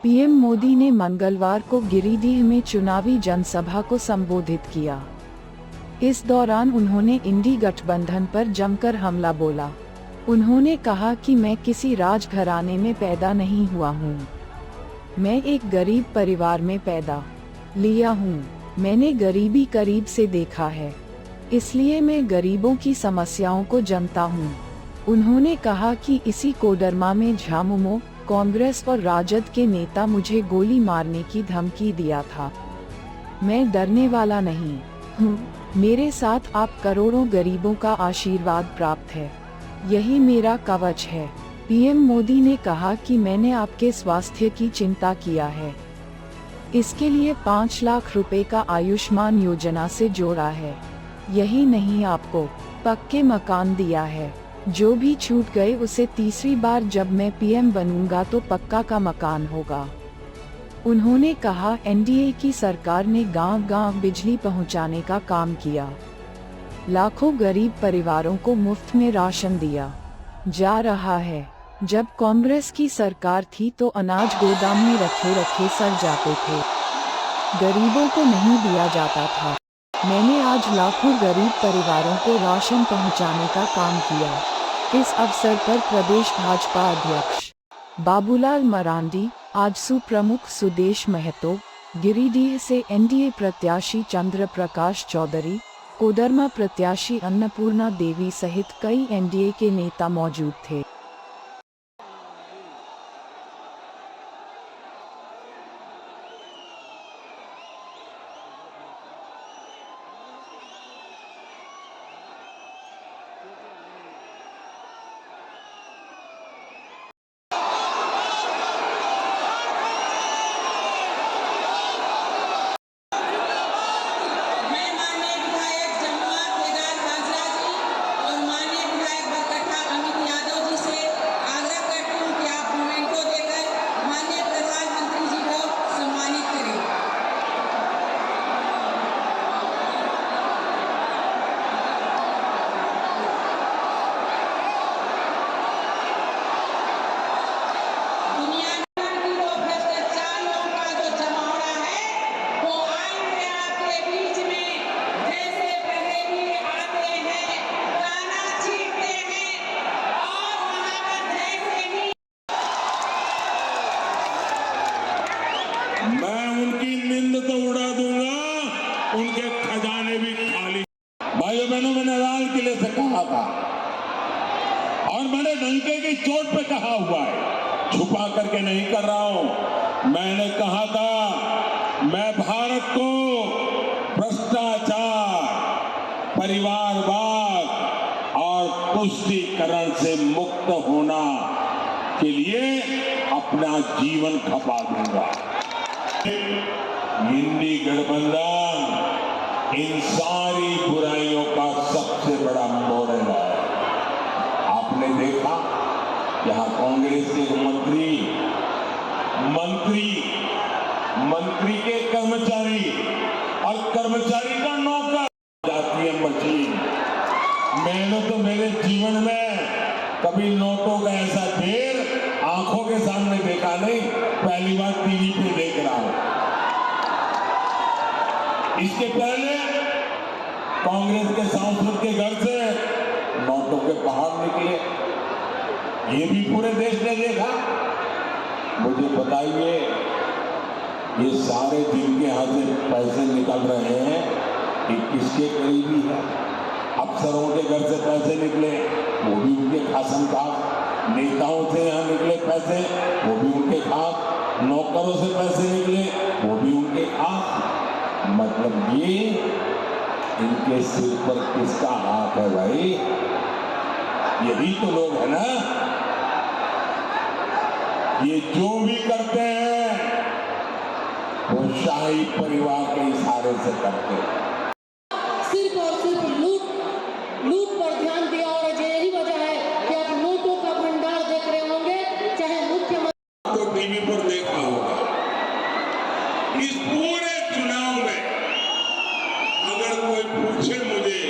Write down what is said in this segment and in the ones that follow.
PM Modi ने मंगलवार को गिरिडीह में चुनावी जनसभा को संबोधित किया। इस दौरान उन्होंने इंडी गठबंधन पर जमकर हमला बोला। उन्होंने कहा कि मैं किसी राजघराने में पैदा नहीं हुआ हूँ। मैं एक गरीब परिवार में पैदा लिया हूँ। मैंने गरीबी करीब से देखा है, इसलिए मैं गरीबों की समस्याओं को जानता हूँ। उन्होंने कहा कि इसी कोडरमा में झामुमो, कांग्रेस और राजद के नेता मुझे गोली मारने की धमकी दिया था। मैं डरने वाला नहीं हूँ। मेरे साथ आप करोड़ों गरीबों का आशीर्वाद प्राप्त है। यही मेरा कवच है। पीएम मोदी ने कहा कि मैंने आपके स्वास्थ्य की चिंता किया है। इसके लिए 5 लाख रुपए का आयुष्मान योजना से जोड़ा है। यही नहीं, आपको पक्के मकान दिया है। जो भी छूट गए उसे तीसरी बार जब मैं पीएम बनूंगा तो पक्का का मकान होगा। उन्होंने कहा, एनडीए की सरकार ने गांव-गांव बिजली पहुंचाने का काम किया। लाखों गरीब परिवारों को मुफ्त में राशन दिया जा रहा है। जब कांग्रेस की सरकार थी तो अनाज गोदाम में रखे सड़ जाते थे, गरीबों को नहीं दिया जाता था। मैंने आज लाखों गरीब परिवारों को राशन पहुंचाने का काम किया। इस अवसर पर प्रदेश भाजपा अध्यक्ष बाबूलाल मरांडी, आजसू प्रमुख सुदेश महतो, गिरिडीह से एनडीए प्रत्याशी चंद्र प्रकाश चौधरी, कोडरमा प्रत्याशी अन्नपूर्णा देवी सहित कई एनडीए के नेता मौजूद थे। मैं उनकी नींद तो उड़ा दूंगा, उनके खजाने भी खाली। भाइयों बहनों, मैंने लाल किले से कहा था और मैंने डंके की चोट पे कहा हुआ है, छुपा करके नहीं कर रहा हूं। मैंने कहा था मैं भारत को भ्रष्टाचार, परिवारवाद और तुष्टीकरण से मुक्त होना के लिए अपना जीवन खपा दूंगा। इंडी गठबंधन इन सारी बुराइयों का सबसे बड़ा मॉडल है। आपने देखा यहां कांग्रेस के मंत्री के कर्मचारी और कर्मचारी का नौकर जाती है मशीन। मैंने तो मेरे जीवन में कभी नोटों का ऐसा ढेर आंखों के सामने देखा नहीं, पहली बार टीवी पे देख रहा हूं। इसके पहले कांग्रेस के सांसद के घर से नोटों के पहाड़ निकले, ये भी पूरे देश ने देखा। मुझे बताइए, ये सारे जिनके हाथ से पैसे निकल रहे हैं ये किसके करीबी है? अफसरों के घर से पैसे निकले, वो भी उनके खासमखास। नेताओं से यहाँ निकले पैसे, वो भी उनके खास। नौकरों से पैसे निकले, वो भी उनके खास। मतलब ये इनके सिर पर किसका हाथ है भाई? यही तो लोग है ना। ये जो भी करते हैं वो शाही परिवार के इशारे से करते हैं। सिर्फ और सिर्फ लूट पर ध्यान दिया और यही वजह है कि आप नोटों का भंडार देख रहे होंगे, चाहे मुख्यमंत्री तो टीवी पर देखा होगा। इस पूरे चुनाव में अगर कोई पूछे मुझे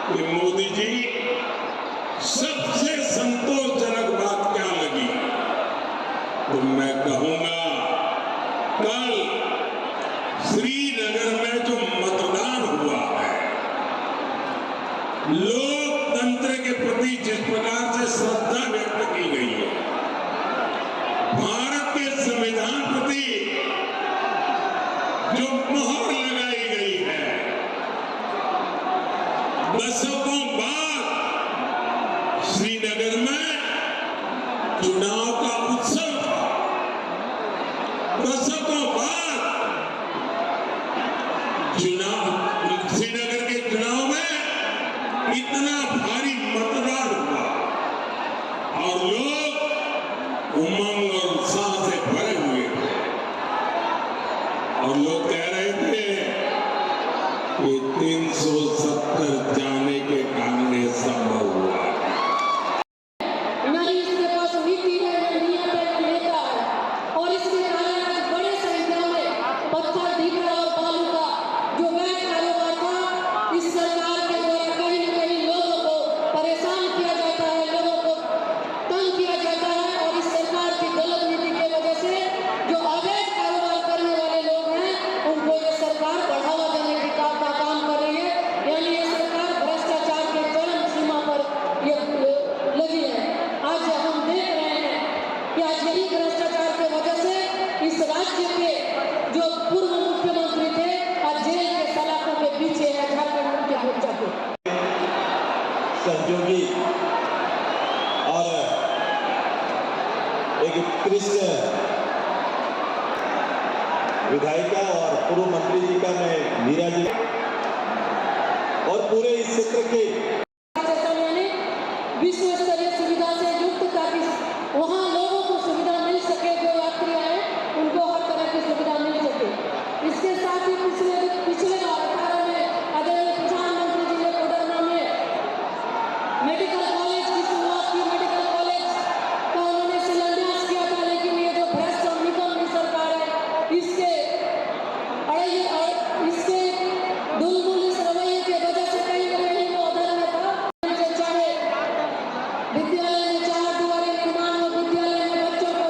कि मोदी जी सबसे संतोषजनक बात क्या लगी, तो मैं कहूंगा लोकतंत्र के प्रति जिस प्रकार से श्रद्धा व्यक्त की गई है, भारत के संविधान प्रति जो मोहर लगाई गई है, दशकों बाद श्रीनगर में चुनाव का उत्सव था। दशकों बाद श्रीनगर के चुनाव में इतना भारी मतदान हुआ और लोग उमंग और उत्साह से भरे हुए थे और लोग कह रहे थे कि 370 जाने के कारण ये संभव हुआ। नहीं इसके पास नीति है, नियत है, नेता है और इसके कारण आज बड़े संख्या में पत्थर ढीकरा और बालू का जो वैध कारोबार था, इस सरकार के द्वारा कहीं न कहीं लोगों को परेशान किया जाता है, लोगों को तंग किया जाता है और इस सरकार की गलत नीति की वजह से जो अवैध कारोबार करने वाले लोग हैं, उनको ये सरकार बढ़ावा देने की काम कर रही है। यानी ये सरकार भ्रष्टाचार के चरम सीमा पर ये लगी है। आज हम देख रहे हैं कि आज यही भ्रष्टाचार की वजह से इस राज्य के जो पूर्व मुख्यमंत्री थे आज जेल के सलाखों के पीछे है, झारखंड मुक्ति मोर्चा के सहयोगी और एक उत्कृष्ट विधायिका और पूर्व मंत्री जी का मैं मीरा जी और पूरे इस क्षेत्र के विश्व स्तरीय सुविधा से युक्त ताकि वहाँ लोगों को सुविधा मिल सके, जो यात्री आए उनको हर तरह की सुविधा मिल सके। इसके साथ ही पिछले 18 में आदरणीय प्रधानमंत्री जी ने कोडरमा में मेडिकल कॉलेज की शुरुआत की। मेडिकल कॉलेज का उन्होंने शिलान्यास किया था, लेकिन ये जो भ्रष्ट और निकम्मी सरकार है, इसके दुलमुल इस रवैये की वजह से कहीं न कहीं वो उधर में था। चाहे विद्यालय में 4 दीवारी निर्माण हो, विद्यालय में बच्चों को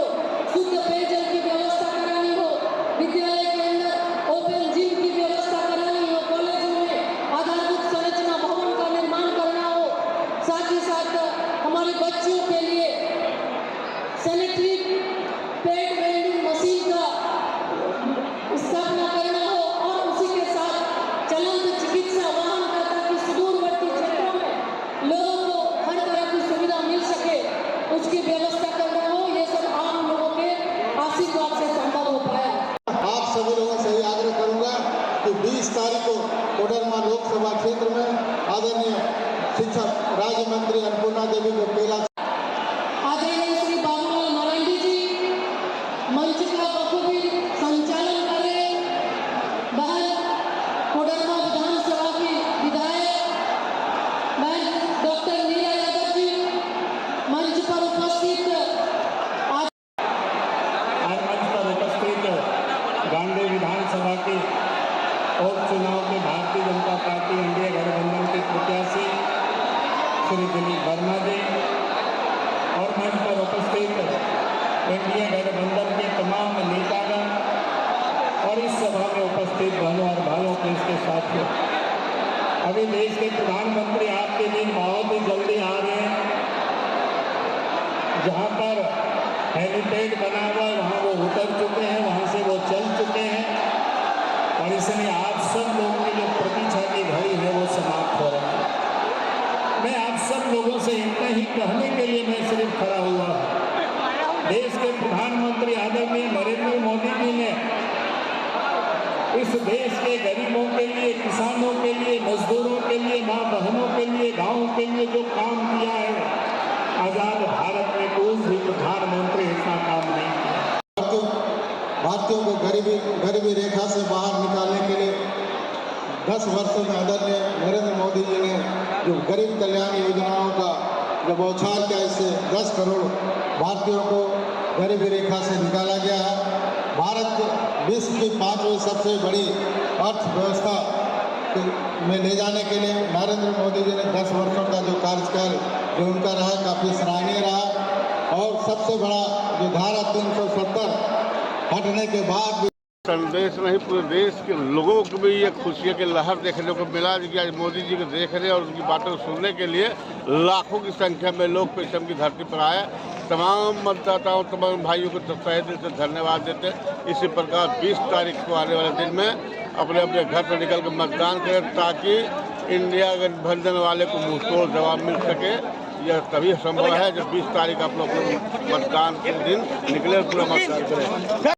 शुद्ध पेयजल की व्यवस्था करानी हो, विद्यालय के अंदर ओपन जिम की व्यवस्था करानी हो, कॉलेजों में आधारभूत संरचना भवन का निर्माण करना हो, साथ ही साथ हमारे बच्चों के लिए सैनिटरी पैड वेंडिंग मशीन का स्थापना करना हो और उसी के साथ चलंत चिकित्सा वाहन का, ताकि सुदूरवर्ती क्षेत्रों में लोगों को हर तरह की सुविधा मिल सके, उसकी व्यवस्था करना हो। ये सब आम लोगों के आशीर्वाद से संभव हो पाया। आप सभी लोगों से यही आग्रह करूंगा कि 20 तारीख को कोडरमा लोकसभा क्षेत्र में आदरणीय शिक्षा राज्य मंत्री अन्नपूर्णा देवी को पहला आदरणीय श्री बाबूलाल मरांडी जी मंच का बखूबी संचालन कर रहे बहन कोडरमा विधानसभा की विधायक बहन डॉक्टर मीरा यादव जी मंच पर उपस्थित आज मंच पर उपस्थित गांधी विधानसभा के उपचुनाव के भारतीय जनता पार्टी एनडीए गठबंधन के प्रत्याशी श्री दिलीप वर्मा जी और मंच पर उपस्थित एनडीए गठबंधन के तमाम नेतागण और इस सभा में उपस्थित बहनों और भाइयों के इसके साथियों, अभी देश के प्रधानमंत्री आपके लिए बहुत ही जल्दी आ रहे हैं। जहाँ पर हेलीपैड बना हुआ है वहाँ वो उतर चुके हैं, वहाँ से वो चल चुके हैं और इसलिए आप सब लोगों की जो प्रतीक्षा की घड़ी है वो समाप्त हो रही है। मैं आप सब लोगों से इतना ही कहने के लिए मैं सिर्फ खड़ा हुआ हूँ। देश के प्रधानमंत्री आदरणीय नरेंद्र मोदी जी ने इस देश के गरीबों के लिए, किसानों के लिए, मजदूरों के लिए, माँ बहनों के लिए, गाँव के लिए जो काम किया है, आजाद भारत में कोई भी प्रधानमंत्री इतना काम नहीं किया। भारतीयों को गरीबी रेखा से बाहर निकालने के लिए 10 वर्षों में आदरणीय नरेंद्र मोदी जी ने जो गरीब कल्याण योजनाओं का जब बौछार किया, इससे 10 करोड़ भारतीयों को गरीबी रेखा से निकाला गया है। भारत विश्व की 5वीं सबसे बड़ी अर्थव्यवस्था में ले जाने के लिए नरेंद्र मोदी जी ने 10 वर्षों का जो कार्यकाल जो उनका रहा, काफ़ी सराहनीय रहा और सबसे बड़ा जो धारा 370 हटने के बाद संदेश नहीं, पूरे देश के लोगों को भी ये खुशियों की लहर देखने को मिला कि आज मोदी जी को देखने और उनकी बातों को सुनने के लिए लाखों की संख्या में लोग पेशम की धरती पर आए। तमाम मतदाताओं, तमाम भाइयों को तहे दिल से धन्यवाद देते। इसी प्रकार 20 तारीख को आने वाले दिन में अपने अपने घर से निकल कर मतदान करें, ताकि इंडिया गठबंधन वाले को मुंहतोड़ जवाब मिल सके। यह तभी संभव है जब 20 तारीख आप लोग मतदान के दिन निकले, पूरा मतदान करें।